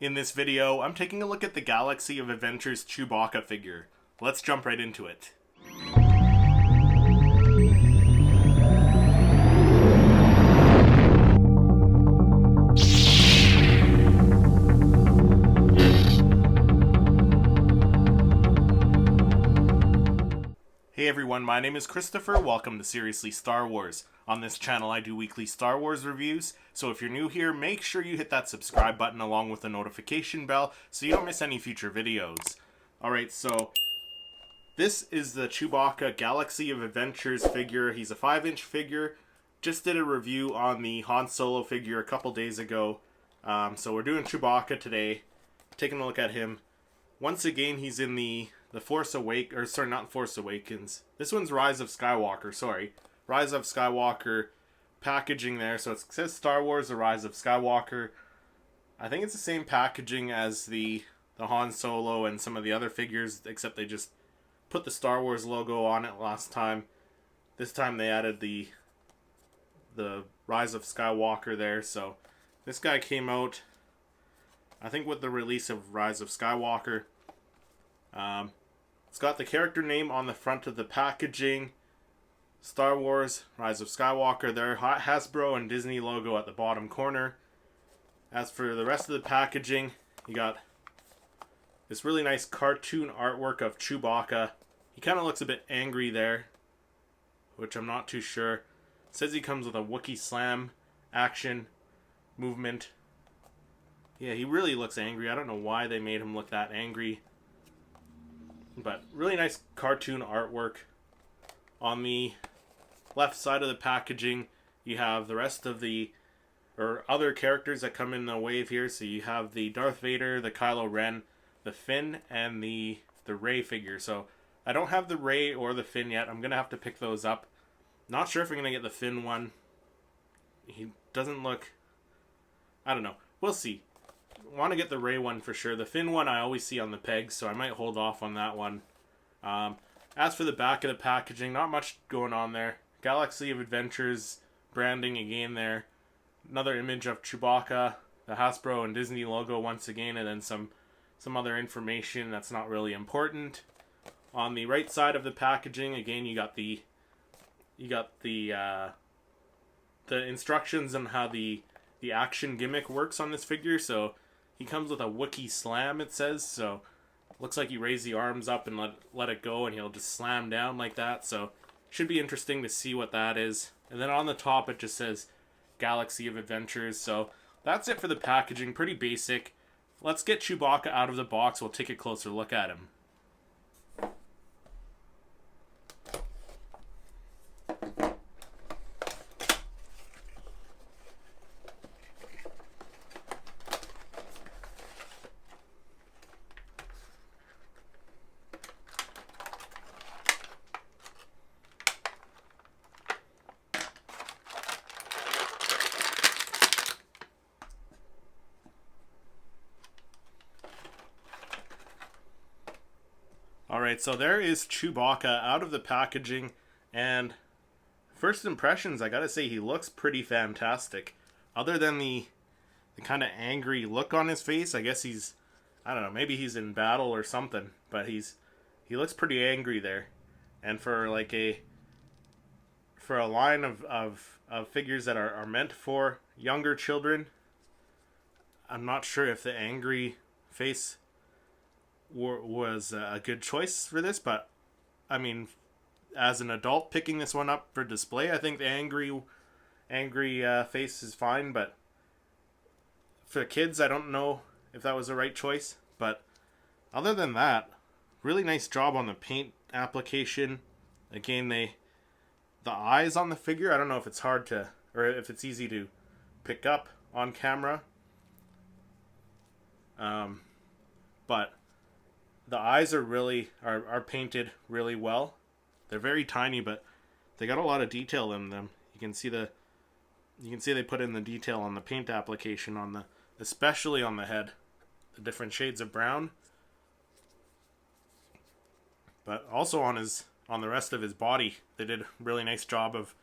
In this video, I'm taking a look at the Galaxy of Adventures Chewbacca figure. Let's jump right into it. Hey everyone, my name is Christopher. Welcome to Seriously Star Wars. On this channel I do weekly Star Wars reviews, so if you're new here, make sure you hit that subscribe button along with the notification bell so you don't miss any future videos. Alright, so this is the Chewbacca Galaxy of Adventures figure. He's a 5-inch figure. Just did a review on the Han Solo figure a couple days ago. So we're doing Chewbacca today, taking a look at him. Once again, he's in the Force Awakens, or sorry, not Force Awakens. This one's Rise of Skywalker, sorry. Rise of Skywalker packaging there. So it says Star Wars, The Rise of Skywalker. I think it's the same packaging as the Han Solo and some of the other figures, except they just put the Star Wars logo on it last time. This time they added the Rise of Skywalker there. So this guy came out, I think, with the release of Rise of Skywalker. It's got the character name on the front of the packaging. Star Wars, Rise of Skywalker there. Hasbro and Disney logo at the bottom corner. As for the rest of the packaging, you got this really nice cartoon artwork of Chewbacca. He kind of looks a bit angry there, which I'm not too sure. It says he comes with a Wookie Slam action movement. Yeah, he really looks angry. I don't know why they made him look that angry. But really nice cartoon artwork. On the left side of the packaging, you have the rest of the other characters that come in the wave here. So you have the Darth Vader, the Kylo Ren, the Finn, and the Rey figure. So I don't have the Rey or the Finn yet. I'm going to have to pick those up. Not sure if I'm going to get the Finn one. He doesn't look... I don't know. We'll see. Want to get the Rey one for sure. The Finn one I always see on the pegs, so I might hold off on that one. As for the back of the packaging, not much going on there. Galaxy of Adventures branding again there. Another image of Chewbacca, the Hasbro and Disney logo once again, and then some other information that's not really important. On the right side of the packaging, again, you got the instructions on how the action gimmick works on this figure. So he comes with a Wookie Slam, it says. So looks like you raise the arms up and let it go, and he'll just slam down like that. So should be interesting to see what that is. And then on the top it just says Galaxy of Adventures. So that's it for the packaging. Pretty basic. Let's get Chewbacca out of the box. We'll take a closer look at him. Alright, so there is Chewbacca out of the packaging, and first impressions, I gotta say, he looks pretty fantastic. Other than the kind of angry look on his face, I guess he's, I don't know, maybe he's in battle or something, but he looks pretty angry there. And for like a line of figures that are meant for younger children, I'm not sure if the angry face was a good choice for this, but I mean, as an adult picking this one up for display, I think the angry face is fine. But for kids, I don't know if that was the right choice. But other than that, really nice job on the paint application. Again, the eyes on the figure, I don't know if it's hard to, or if it's easy to pick up on camera. But the eyes are painted really well. They're very tiny, but they got a lot of detail in them. You can see they put in the detail on the paint application especially on the head, the different shades of brown. But also on the rest of his body, they did a really nice job of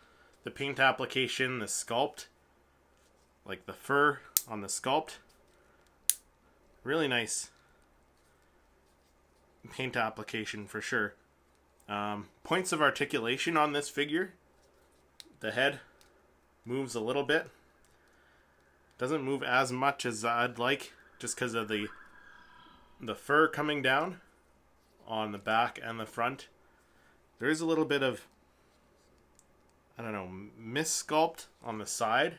the paint application, the sculpt, like the fur on the sculpt. Really nice paint application for sure. Points of articulation on this figure. The head moves a little bit. Doesn't move as much as I'd like, just because of the fur coming down on the back and the front. There is a little bit of, I don't know, mis-sculpt on the side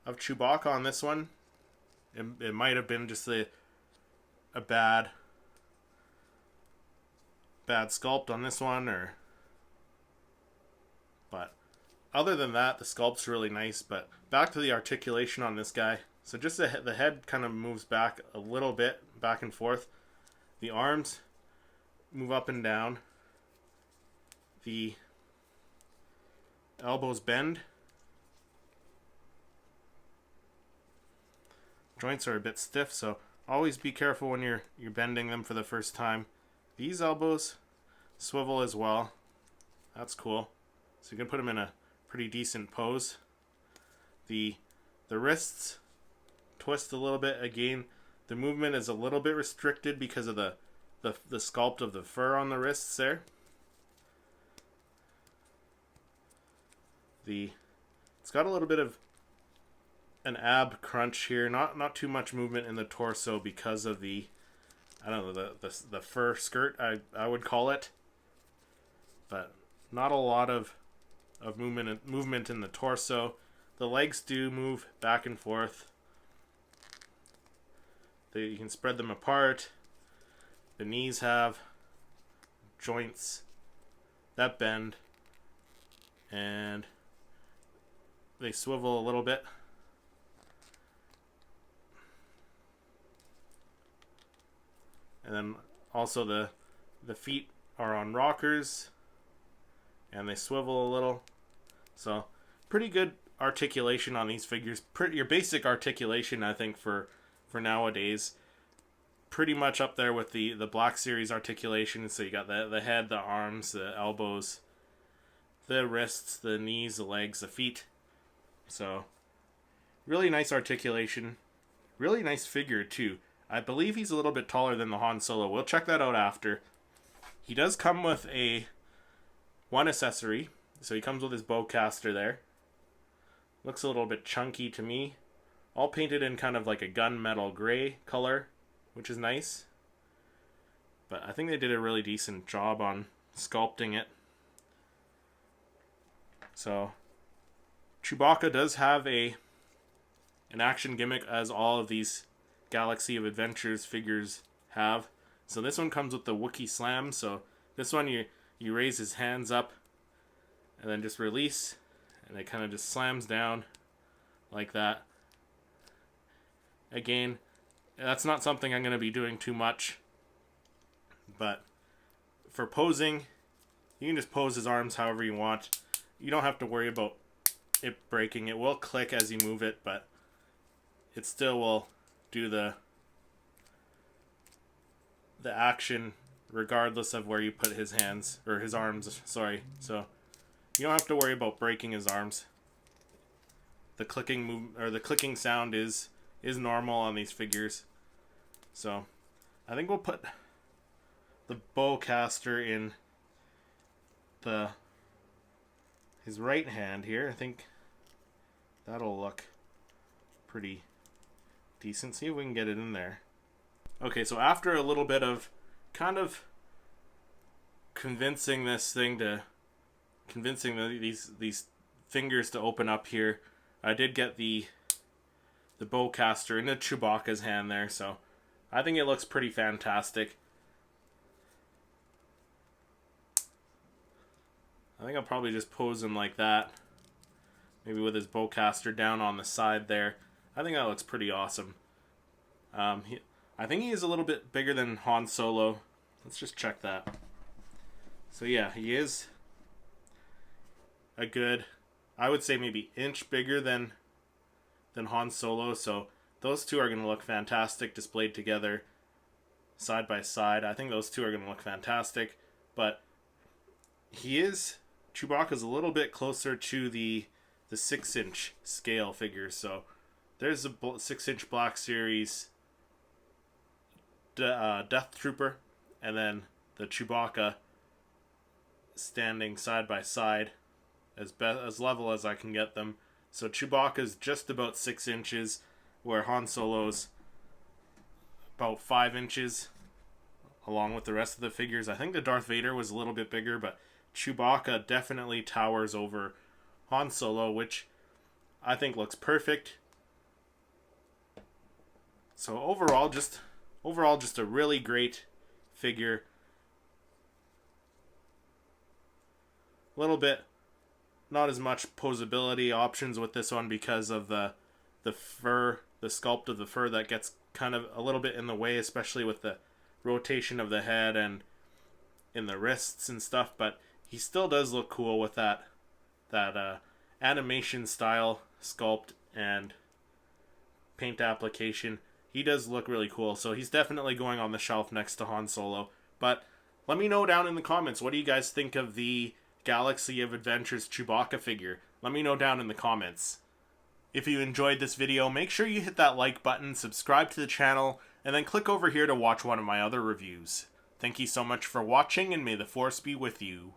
of Chewbacca on this one. It might have been just a bad sculpt on this one, but other than that, the sculpt's really nice. But back to the articulation on this guy. So just the head kind of moves back a little bit, back and forth. The arms move up and down. The elbows bend. Joints are a bit stiff, so always be careful when you're bending them for the first time. These elbows swivel as well. That's cool. So you can put them in a pretty decent pose. The wrists twist a little bit. Again, the movement is a little bit restricted because of the sculpt of the fur on the wrists there. It's got a little bit of an ab crunch here. Not too much movement in the torso because of the, I don't know, the fur skirt, I would call it. But not a lot of movement in the torso. The legs do move back and forth. You can spread them apart. The knees have joints that bend, and they swivel a little bit. And then also the feet are on rockers, and they swivel a little. So pretty good articulation on these figures. Your basic articulation, I think, for nowadays, pretty much up there with the Black Series articulation. So you got the head, the arms, the elbows, the wrists, the knees, the legs, the feet. So really nice articulation. Really nice figure too. I believe he's a little bit taller than the Han Solo. We'll check that out after. He does come with one accessory. So he comes with his bowcaster there. Looks a little bit chunky to me. All painted in kind of like a gunmetal gray color, which is nice. But I think they did a really decent job on sculpting it. So Chewbacca does have an action gimmick, as all of these Galaxy of Adventures figures have. So this one comes with the Wookie Slam. So this one you raise his hands up and then just release, and it kind of just slams down like that. Again, that's not something I'm going to be doing too much, but for posing, you can just pose his arms however you want. You don't have to worry about it breaking. It will click as you move it, but it still will do the action regardless of where you put his hands, or his arms, sorry. So you don't have to worry about breaking his arms. The clicking sound is normal on these figures. So I think we'll put the bowcaster in his right hand here. I think that'll look pretty decent. See if we can get it in there. Okay, so after a little bit of kind of convincing these fingers to open up here, I did get the bowcaster into Chewbacca's hand there, so I think it looks pretty fantastic. I think I'll probably just pose him like that, maybe with his bowcaster down on the side there. I think that looks pretty awesome. I think he is a little bit bigger than Han Solo. Let's just check that. So yeah, he is a good, I would say maybe inch bigger than Han Solo. So those two are going to look fantastic displayed together side by side. I think those two are going to look fantastic. But Chewbacca's a little bit closer to the 6-inch scale figure. So there's a 6-inch Black Series Death Trooper, and then the Chewbacca standing side by side, as level as I can get them. So Chewbacca's just about 6 inches, where Han Solo's about 5 inches, along with the rest of the figures. I think the Darth Vader was a little bit bigger, but Chewbacca definitely towers over Han Solo, which I think looks perfect. So overall just a really great figure. A little bit not as much posability options with this one because of the fur, the sculpt of the fur that gets kind of a little bit in the way, especially with the rotation of the head and in the wrists and stuff, but he still does look cool with that animation style sculpt and paint application. He does look really cool, so he's definitely going on the shelf next to Han Solo. But let me know down in the comments, what do you guys think of the Galaxy of Adventures Chewbacca figure? Let me know down in the comments. If you enjoyed this video, make sure you hit that like button, subscribe to the channel, and then click over here to watch one of my other reviews. Thank you so much for watching, and may the Force be with you.